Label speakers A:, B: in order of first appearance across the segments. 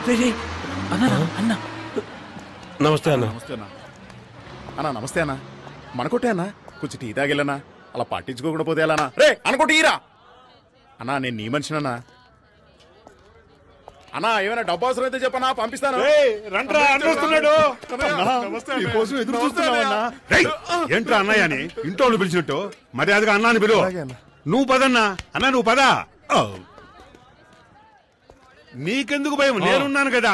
A: అన్న
B: నమస్తే అన్న.
C: నమస్తే అన్న. అన్నా నమస్తే అన్న. మనకొట్టే అన్న కొంచెం టీ తాగిల్లనా, అలా పట్టించుకోకుండా పోతే ఎలానా? రే అనుకోటి ఈరా అన్నా, నేను నీ మనిషినన్నా. అన్నా ఏమైనా డబ్బు అవసరం అయితే చెప్పనా, పంపిస్తాను.
D: ఏంట్రా అన్నయ్య అని ఇంట్లో పిలిచినట్టు మర్యాదగా అన్నాని పిలువ. నువ్వు పదన్నా అన్నా, నువ్వు పదా. నీకెందుకు భయం, నేనున్నాను కదా.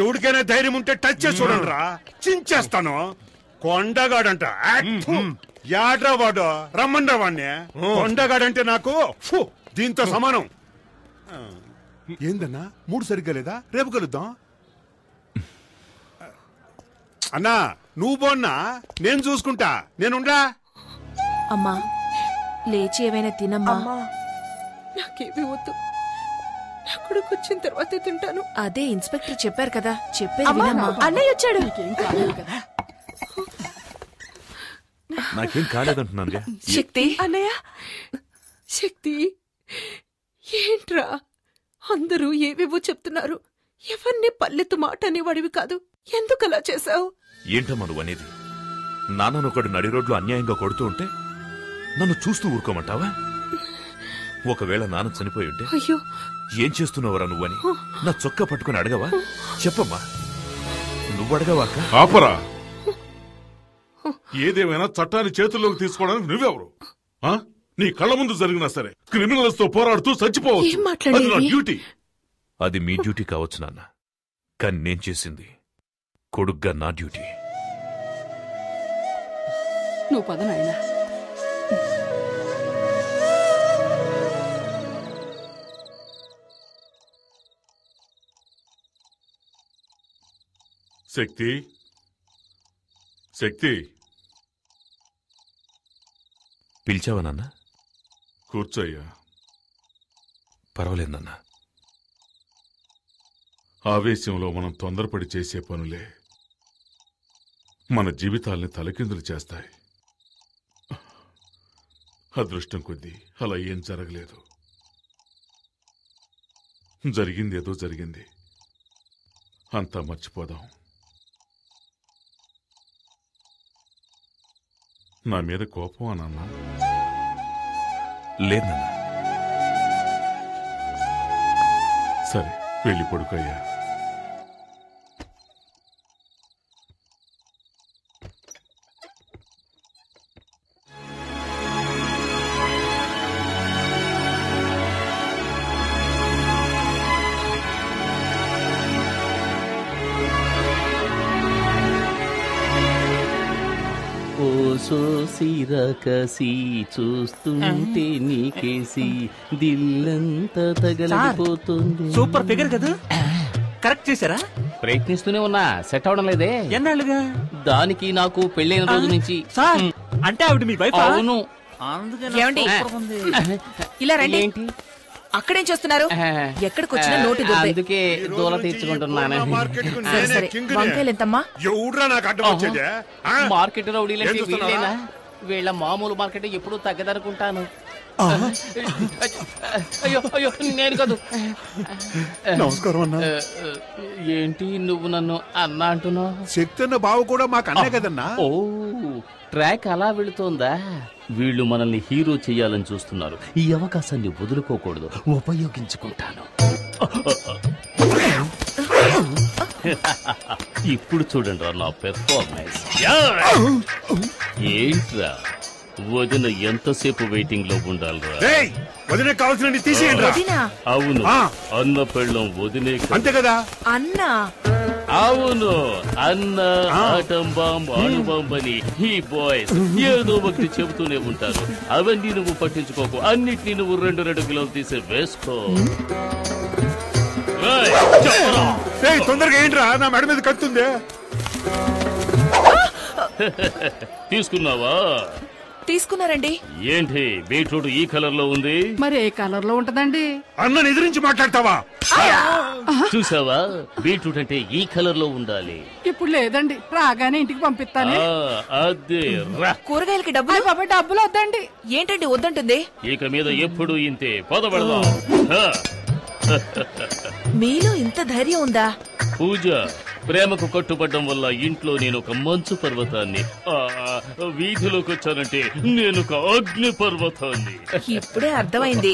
D: ఎవరికైనా ధైర్యం ఉంటే టచ్ చేసి చూడండి రా, చించేస్తాను. కొండగాడంట యాడ్రా వాడు, రమ్మండ్రా వాడిని. కొండగాడంటే నాకు దీంతో సమానం. ఏందన్నా మూడు సరిగ్గా లేదా, రేపు కలుద్దాం. అన్నా నువ్వు పోన్నా, నేను చూసుకుంటా. నేనుండా.
E: అమ్మా లేచి ఏమైనా తినమ్మా.
F: నాకేమీ వద్దు, నా కొడుకు వచ్చిన తర్వాతే తింటాను.
E: అదే ఇన్స్పెక్టర్ చెప్పారు కదా, చెప్పేది వినమ్మా.
F: అన్నయ్య వచ్చాడు.
G: నాకేం కాలేదంటున్నాను.
F: శక్తి అన్నయ్య, శక్తి ఏంట్రా అందరూ ఏవేవో చెప్తున్నారు. ఎవరిని పల్లెత్తు మాట అనేవాడివి కాదు, ఎందుకు అలా చేశావు?
G: ఏంటమ్మా నువ్వు అనేది? నాన్ననొకడు నడి రోడ్లో అన్యాయంగా కొడుతూ ఉంటే నన్ను చూస్తూ ఊరుకోమంటావా? ఒకవేళ నాన్న చనిపోయి ఉంటే
F: అయ్యో
G: ఏం చేస్తున్నావురా నువ్వని నా చొక్కా పట్టుకుని అడగవా? చెప్పమ్మా, నువ్వు అడగవా?
H: ఆపరా. ఏదేమైనా చట్టాన్ని చేతుల్లోకి తీసుకోవడానికి నువ్వెవరు? నీ కళ్ళ ముందు జరిగినా సరే క్రిమినల్స్ తో పోరాడుతూ చచ్చిపోవచ్చు. అది నా డ్యూటీ.
G: అది మీ డ్యూటీ కావచ్చు నాన్న, కానీ నేను చేసింది కొడుగ్గా నా డ్యూటీ.
F: నువ్వు పద నాయనా.
H: శక్తి, శక్తి,
G: పిలిచావా నాన్న?
H: కూర్చోయ్యా.
G: పర్వాలేదు నాన్న.
H: ఆవేశంలో మనం తొందరపడి చేసే పనులే మన జీవితాల్ని తలకిందులు చేస్తాయి. అదృష్టం కొద్దీ అలా ఏం జరగలేదు. జరిగిందేదో జరిగింది, అంతా మర్చిపోదాం. నా మీద కోపం అన్నా?
G: లేదు నాన్న.
H: సరే వెళ్ళి పడుకోయ్యా.
I: సిరకసి చూస్తుంటే నీకేసి దిల్లంతా తగలిపోతుంది.
A: సూపర్ ఫిగర్ కదా, కరెక్ట్ చేశారా?
I: ప్రయత్నిస్తూనే ఉన్నా, సెట్ అవడం లేదే.
A: ఎన్నాళ్ళుగా?
I: దానికి నాకు పెళ్ళైన రోజు నుంచి.
A: సార్ అంటే ఆవిడ మీ వైఫ్?
I: అవును.
E: ఏమండి ఇలా రండి.
I: ఏంటి
E: అక్కడేం చేస్తున్నారు? ఎక్కడికి వచ్చినా నోటి
I: అందుకే దూల తీర్చుకుంటున్నాను.
E: సరే సరే, వంకాయలు ఎంతమ్మా?
I: మార్కెట్ రౌడీలంటే వీళ్ళేనా? వీళ్ళ మామూలు మార్కెట్ ఎప్పుడు తగ్గదనుకుంటాను. అయ్యో అయ్యో నేను కాదు.
D: నమస్కారం అన్నా.
I: ఏంటి నువ్వు నన్ను అన్నా అంటున్నావు?
D: శక్తి అన్న బావ కూడా మాకు అన్నే కదన్నా.
I: ఓ ట్రాక్ అలా వెళుతోందా? వీళ్ళు మనల్ని హీరో చెయ్యాలని చూస్తున్నారు. ఈ అవకాశాన్ని వదులుకోకూడదు, ఉపయోగించుకుంటాను. ఇప్పుడు చూడండి రా నా పెర్ఫార్మెన్స్. ఏంట్రా వదిన ఎంతసేపు వెయిటింగ్ లో ఉండాలిరా?
D: వదిన కావాల్సిన తీసేయండి.
I: అవును, అన్న పెళ్ళం వదినే
D: అంతే కదా.
E: అన్నా
I: అవును, అన్న ఆటం బాంబ్ అణుబాంబ్ అని ఈ బాయ్స్ ఏదో ఒకటి చెబుతూనే ఉంటారు. అవన్నీ నువ్వు పట్టించుకోకు, అన్నిటినీ నువ్వు 2 కిలోలు తీసి వేసుకో.
D: తొందరగా ఏంట్రా, నా మెడ మీద కత్తుంది.
I: తీసుకున్నావా?
E: తీసుకున్నారండి.
I: ఏంటి బీట్రూట్ ఈ కలర్ లో ఉంది?
F: మరి ఏ కలర్ లో ఉంటదండి?
D: అన్నని ఎదిరించి మాట్లాడతావా?
I: చూసావా బీట్రూట్ అంటే ఈ కలర్ లో ఉండాలి.
F: ఇప్పుడు లేదండి, రాగానే ఇంటికి పంపిస్తాను.
I: అదే రా.
E: కూరగాయలకి డబ్బులు
F: బాబా డబ్బులు వద్దండి.
E: ఏంటండి వద్దంటుంది?
I: ఇక మీద ఎప్పుడు ఇంతే. పదబడదాం.
E: మీలో ఇంత ధైర్యం ఉందా?
I: పూజ, ప్రేమకు కట్టుబడ్డం వల్ల ఇంట్లో నేను ఒక మంచు పర్వతాన్ని, వీధిలోకి వచ్చానంటే నేను ఒక అగ్ని పర్వతాన్ని.
E: ఇప్పుడే అర్థమైంది.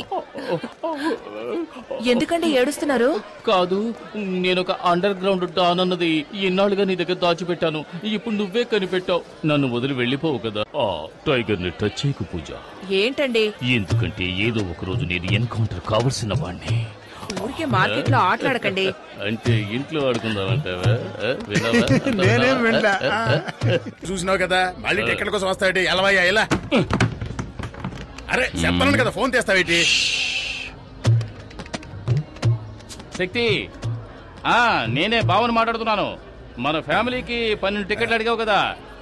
E: ఎందుకంటే ఏడుస్తున్నారు?
I: కాదు, నేనొక అండర్ గ్రౌండ్ డాన్ అన్నది ఇన్నాళ్ళుగా నీ దగ్గర దాచిపెట్టాను. ఇప్పుడు నువ్వే కనిపెట్టావు. నన్ను వదిలి వెళ్ళిపోవు కదా. టైగర్ ని టచ్ చేయకు పూజ.
E: ఏంటండి?
I: ఎందుకంటే ఏదో ఒక రోజు నేను ఎన్కౌంటర్ కావలసిన వాణ్ణి.
E: ఊరికే మార్కెట్ లో ఆటలాడకండి.
I: అంటే ఇంట్లో ఆడుకుందామంటావా?
C: నేనేం వెళ్ళా. చూసినావు కదా, మళ్ళీ టికెట్ కోసం వస్తావేటి? ఎలవయ్యా ఎలా? అరే చెప్పను కదా, ఫోన్ తెస్తావేటి?
I: శక్తి, నేనే బావని మాట్లాడుతున్నాను. మన ఫ్యామిలీకి 12 టికెట్లు అడిగావు కదా,